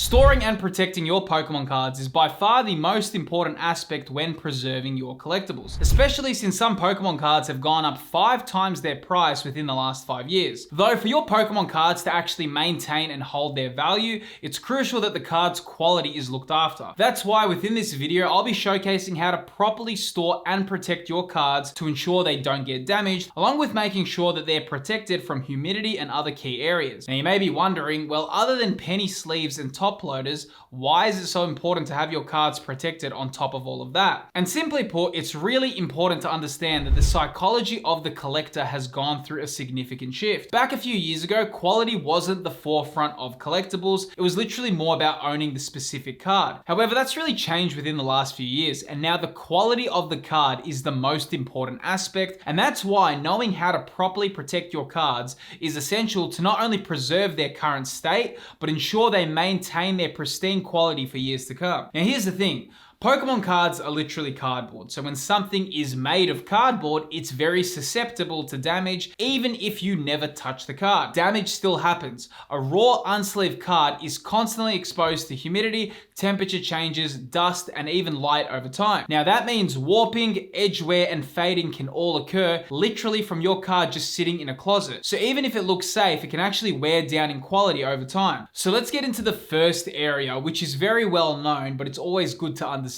Storing and protecting your Pokemon cards is by far the most important aspect when preserving your collectibles, especially since some Pokemon cards have gone up 5 times their price within the last 5 years. Though for your Pokemon cards to actually maintain and hold their value, it's crucial that the card's quality is looked after. That's why within this video, I'll be showcasing how to properly store and protect your cards to ensure they don't get damaged, along with making sure that they're protected from humidity and other key areas. Now you may be wondering, well, other than penny sleeves and top loaders, why is it so important to have your cards protected on top of all of that? And simply put, it's really important to understand that the psychology of the collector has gone through a significant shift. Back a few years ago, quality wasn't the forefront of collectibles. It was literally more about owning the specific card. However, that's really changed within the last few years, and now the quality of the card is the most important aspect, and that's why knowing how to properly protect your cards is essential to not only preserve their current state, but ensure they maintain their pristine quality for years to come. Now here's the thing. Pokemon cards are literally cardboard, so when something is made of cardboard, it's very susceptible to damage, even if you never touch the card. Damage still happens. A raw, unsleeved card is constantly exposed to humidity, temperature changes, dust, and even light over time. Now that means warping, edge wear, and fading can all occur literally from your card just sitting in a closet. So even if it looks safe, it can actually wear down in quality over time. So let's get into the first area, which is very well known, but it's always good to understand,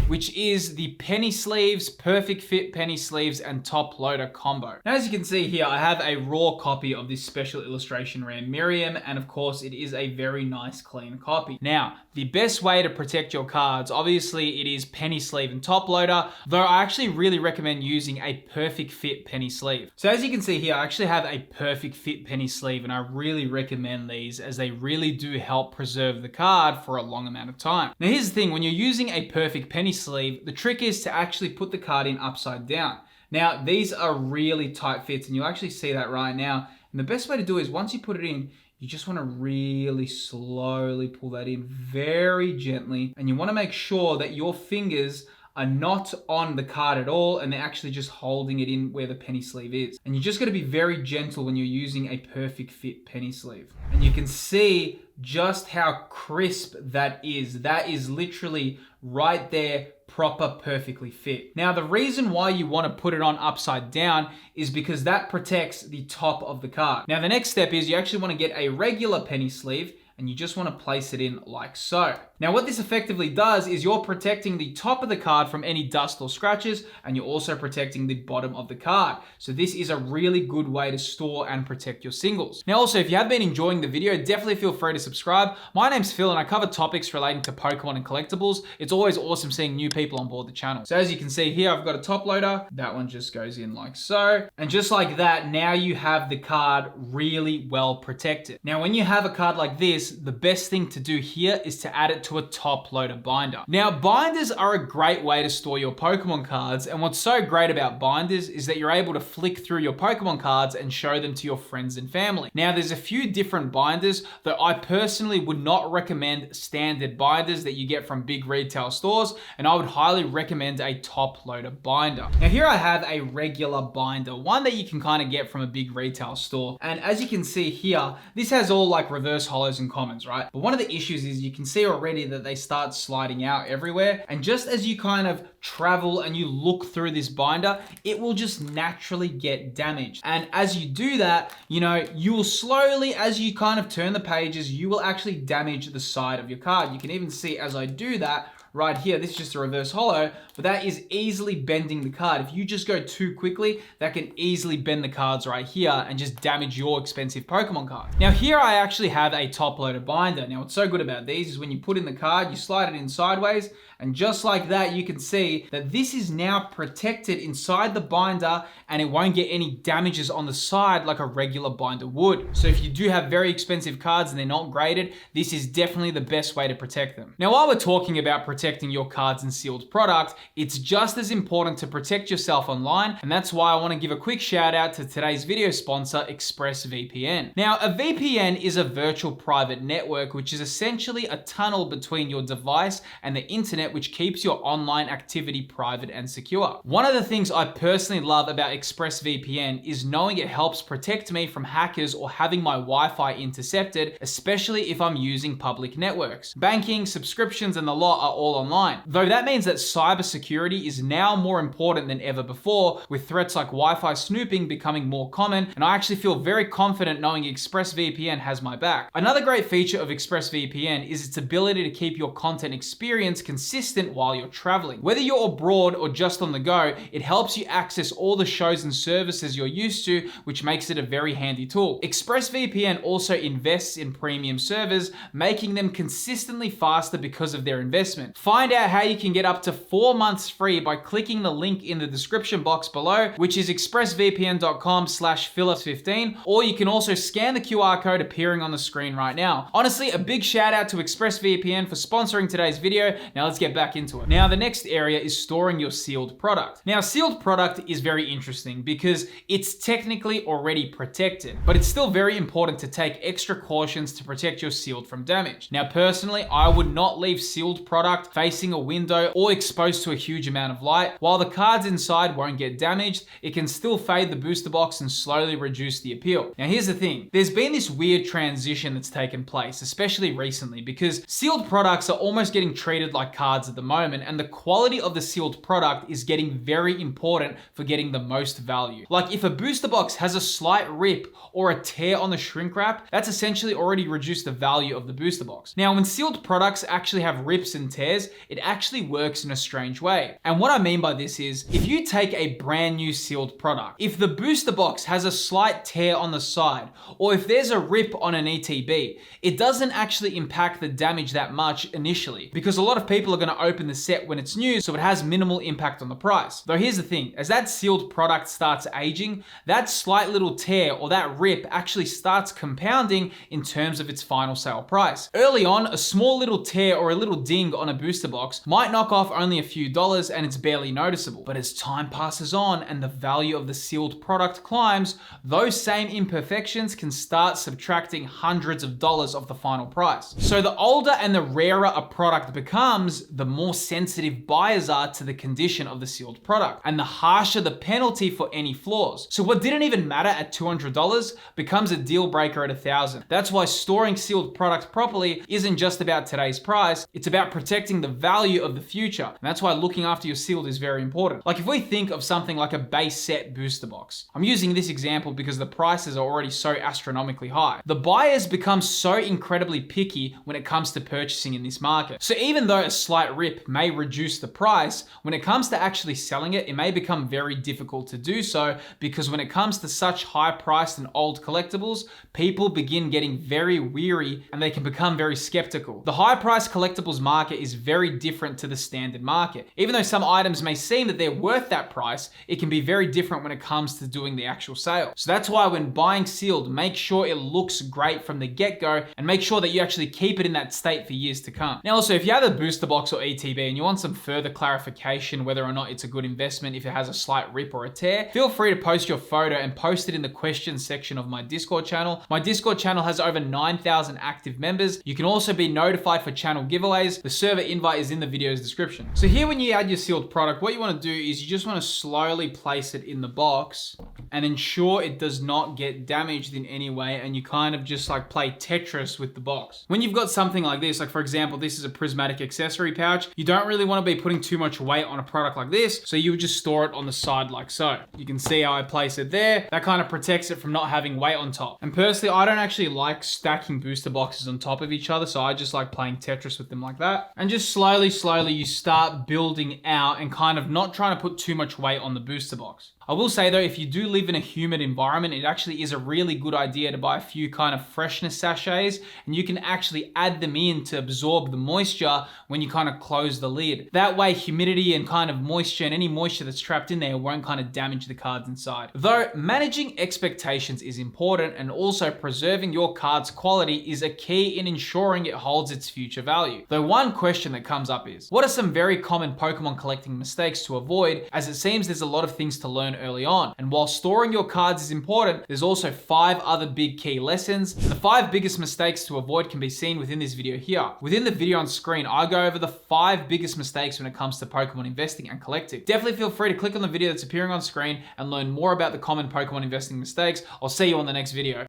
which is the penny sleeves, perfect fit penny sleeves, and top loader combo. Now, as you can see here, I have a raw copy of this special illustration rare Miriam, and of course it is a very nice clean copy. Now, the best way to protect your cards, obviously it is penny sleeve and top loader, though I actually really recommend using a perfect fit penny sleeve. So as you can see here, I actually have a perfect fit penny sleeve, and I really recommend these as they really do help preserve the card for a long amount of time. Now here's the thing, when you're using a perfect penny sleeve, the trick is to actually put the card in upside down. Now these are really tight fits, and you'll actually see that right now. And the best way to do it is once you put it in, you just want to really slowly pull that in very gently, and you want to make sure that your fingers are not on the card at all, and they're actually just holding it in where the penny sleeve is. And you just got to be very gentle when you're using a perfect fit penny sleeve. And you can see just how crisp that is. That is literally right there, proper, perfectly fit. Now, the reason why you want to put it on upside down is because that protects the top of the card. Now, the next step is you actually want to get a regular penny sleeve, and you just want to place it in like so. Now what this effectively does is you're protecting the top of the card from any dust or scratches, and you're also protecting the bottom of the card. So this is a really good way to store and protect your singles. Now also, if you have been enjoying the video, definitely feel free to subscribe. My name's Phil, and I cover topics relating to Pokemon and collectibles. It's always awesome seeing new people on board the channel. So as you can see here, I've got a top loader. That one just goes in like so. And just like that, now you have the card really well protected. Now when you have a card like this, the best thing to do here is to add it to a top loader binder. Now, binders are a great way to store your Pokemon cards, and what's so great about binders is that you're able to flick through your Pokemon cards and show them to your friends and family. Now, there's a few different binders, though I personally would not recommend standard binders that you get from big retail stores, and I would highly recommend a top loader binder. Now, here I have a regular binder, one that you can kind of get from a big retail store, and as you can see here, this has all like reverse hollows and commons, right? But one of the issues is you can see already that they start sliding out everywhere. And just as you kind of travel and you look through this binder, it will just naturally get damaged. And as you do that, you will slowly, as you kind of turn the pages, you will actually damage the side of your card. You can even see as I do that, right here, this is just a reverse hollow, but that is easily bending the card. If you just go too quickly, that can easily bend the cards right here and just damage your expensive Pokemon card. Now here I actually have a top loader binder. Now what's so good about these is when you put in the card, you slide it in sideways, and just like that, you can see that this is now protected inside the binder, and it won't get any damages on the side like a regular binder would. So if you do have very expensive cards and they're not graded, this is definitely the best way to protect them. Now, while we're talking about protecting your cards and sealed product, it's just as important to protect yourself online, and that's why I want to give a quick shout out to today's video sponsor, ExpressVPN. Now, a VPN is a virtual private private network, which is essentially a tunnel between your device and the internet, which keeps your online activity private and secure. One of the things I personally love about ExpressVPN is knowing it helps protect me from hackers or having my Wi-Fi intercepted, especially if I'm using public networks. Banking, subscriptions, and the lot are all online. Though that means that cybersecurity is now more important than ever before, with threats like Wi-Fi snooping becoming more common, and I actually feel very confident knowing ExpressVPN has my back. Another great feature of ExpressVPN is its ability to keep your content experience consistent while you're traveling. Whether you're abroad or just on the go, it helps you access all the shows and services you're used to, which makes it a very handy tool. ExpressVPN also invests in premium servers, making them consistently faster because of their investment. Find out how you can get up to 4 months free by clicking the link in the description box below, which is expressvpn.com/phillips15, or you can also scan the QR code appearing on the screen right now. Honestly, a big shout out to ExpressVPN for sponsoring today's video. Now let's get back into it. Now the next area is storing your sealed product. Now sealed product is very interesting because it's technically already protected, but it's still very important to take extra cautions to protect your sealed from damage. Now personally, I would not leave sealed product facing a window or exposed to a huge amount of light. While the cards inside won't get damaged, it can still fade the booster box and slowly reduce the appeal. Now here's the thing, there's been this weird transition that's taken place, especially recently, because sealed products are almost getting treated like cards at the moment, and the quality of the sealed product is getting very important for getting the most value. Like if a booster box has a slight rip or a tear on the shrink wrap, that's essentially already reduced the value of the booster box. Now when sealed products actually have rips and tears, it actually works in a strange way. And what I mean by this is, if you take a brand new sealed product, if the booster box has a slight tear on the side, or if there's a rip on an ETB, it doesn't actually impact the damage that much initially, because a lot of people are going to open the set when it's new, so it has minimal impact on the price. Though here's the thing, as that sealed product starts aging, that slight little tear or that rip actually starts compounding in terms of its final sale price. Early on, a small little tear or a little ding on a booster box might knock off only a few dollars and it's barely noticeable. But as time passes on and the value of the sealed product climbs, those same imperfections can start subtracting hundreds of dollars off the final price. So the older and the rarer a product becomes, the more sensitive buyers are to the condition of the sealed product, and the harsher the penalty for any flaws. So what didn't even matter at $200 becomes a deal breaker at $1,000. That's why storing sealed products properly isn't just about today's price, it's about protecting the value of the future. And that's why looking after your sealed is very important. Like if we think of something like a base set booster box, I'm using this example because the prices are already so astronomically high. The buyers become so incredibly picky when it comes to purchasing in this market. So even though a slight rip may reduce the price, when it comes to actually selling it, it may become very difficult to do so, because when it comes to such high priced and old collectibles, people begin getting very weary and they can become very skeptical. The high priced collectibles market is very different to the standard market. Even though some items may seem that they're worth that price, it can be very different when it comes to doing the actual sale. So that's why when buying sealed, make sure it looks great from the get-go and make sure that you actually keep it in that state for years to come. Now also, if you have a booster box or ETB and you want some further clarification whether or not it's a good investment if it has a slight rip or a tear, feel free to post your photo and post it in the questions section of my Discord channel. My Discord channel has over 9,000 active members. You can also be notified for channel giveaways. The server invite is in the video's description. So here when you add your sealed product, what you want to do is you just want to slowly place it in the box and ensure it does not get damaged in any way, and you kind of just like play Tetris with the box. When you've got something like this, like for example, this is a prismatic accessory pouch, you don't really want to be putting too much weight on a product like this, so you would just store it on the side like so. You can see how I place it there. That kind of protects it from not having weight on top. And personally, I don't actually like stacking booster boxes on top of each other, so I just like playing Tetris with them like that. And just slowly you start building out and kind of not trying to put too much weight on the booster box. I will say though, if you do live in a humid environment, it actually is a really good idea to buy a few kind of freshness sachets, and you can actually add them in to absorb the moisture when you kind of close the lid. That way humidity and kind of moisture and any moisture that's trapped in there won't kind of damage the cards inside. Though managing expectations is important, and also preserving your card's quality is a key in ensuring it holds its future value. Though one question that comes up is, what are some very common Pokemon collecting mistakes to avoid, as it seems there's a lot of things to learn early on. And while storing your cards is important, there's also 5 other big key lessons. The 5 biggest mistakes to avoid can be seen within this video here. Within the video on screen, I go over the 5 biggest mistakes when it comes to Pokemon investing and collecting. Definitely feel free to click on the video that's appearing on screen and learn more about the common Pokemon investing mistakes. I'll see you on the next video.